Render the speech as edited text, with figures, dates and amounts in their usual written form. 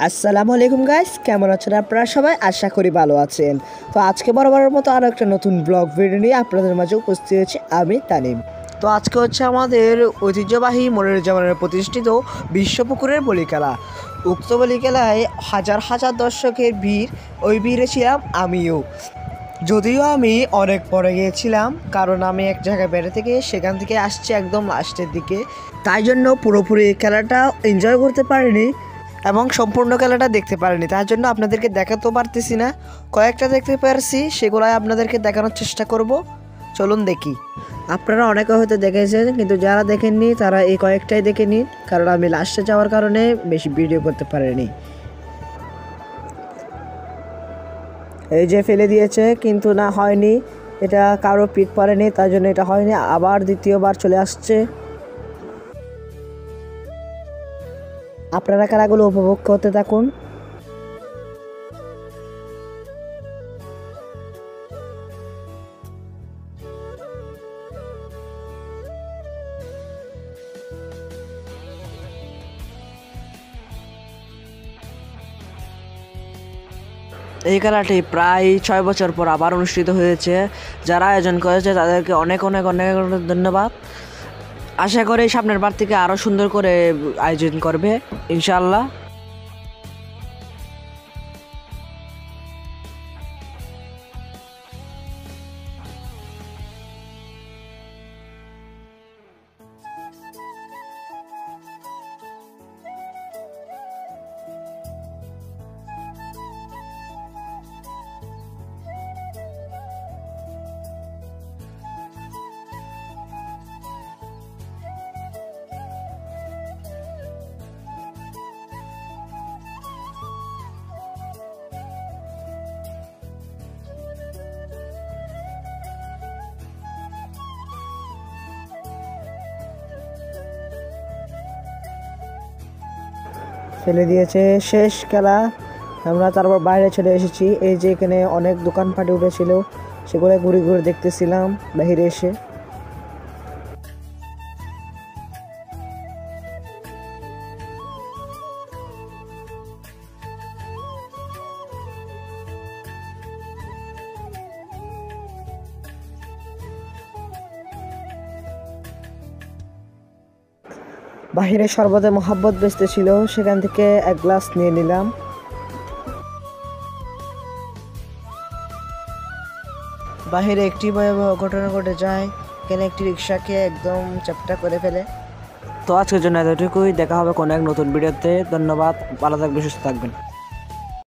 আসসালামু আলাইকুম গাইস, কেমন আছেন আপনারা সবাই? আশা করি ভালো আছেন। তো আজকে বরাবরের মতো আরও একটা নতুন ব্লগ ভিডিও নিয়ে আপনাদের মাঝে উপস্থিত হয়েছে আমি তানিম। তো আজকে হচ্ছে আমাদের ঐতিহ্যবাহী মনিরুজ্জামানের প্রতিষ্ঠিত বিশ্বপুকুরের বলি খেলা। উক্ত বলি খেলায় হাজার হাজার দর্শকের ভিড়, ওই ভিড়ে ছিলাম আমিও। যদিও আমি অনেক পরে গিয়েছিলাম, কারণ আমি এক জায়গায় বেড়াতে গিয়ে সেখান থেকে আসছি একদম লাস্টের দিকে, তাই জন্য পুরোপুরি খেলাটা এনজয় করতে পারিনি এবং সম্পূর্ণ খেলাটা দেখতে পারিনি। তার জন্য আপনাদেরকে দেখাতেও পারতেছি না, কয়েকটা দেখতে পারছি, সেগুলাই আপনাদেরকে দেখানোর চেষ্টা করব। চলুন দেখি। আপনারা অনেকে হয়তো দেখেছেন, কিন্তু যারা দেখেননি তারা এই কয়েকটাই দেখে নিন, কারণ আমি লাস্টে যাওয়ার কারণে বেশি ভিডিও করতে পারিনি। এই যে ফেলে দিয়েছে, কিন্তু না হয়নি, এটা কারো পিঠ পড়েনি, তার জন্য এটা হয়নি। আবার দ্বিতীয়বার চলে আসছে। আপনারা খেলাগুলো উপভোগ করতে থাকুন। এই খেলাটি প্রায় 6 বছর পর আবার অনুষ্ঠিত হয়েছে। যারা আয়োজন করেছে তাদেরকে অনেক অনেক অনেক ধন্যবাদ। আশা করি সামনের বার থেকে আরও সুন্দর করে আয়োজন করবে ইনশাআল্লাহ। ফেলে দিয়েছে, শেষ খেলা। আমরা তারপর বাইরে চলে এসেছি। এই যে এখানে অনেক দোকানপাটে উঠেছিল, সেগুলো ঘুরে ঘুরে দেখতেছিলাম বাইরে এসে। বাহিরে শরবতে মোহাব্বত বেচতে ছিল, সেখান থেকে এক গ্লাস নিয়ে নিলাম। বাহিরে একটি ভয়াবহ ঘটনা ঘটে যায়, এখানে একটি রিক্সাকে একদম চ্যাপ্টা করে ফেলে। তো আজকের জন্য এতটুকুই, দেখা হবে কোনো এক নতুন ভিডিওতে। ধন্যবাদ, ভালো থাকবেন, সুস্থ থাকবেন।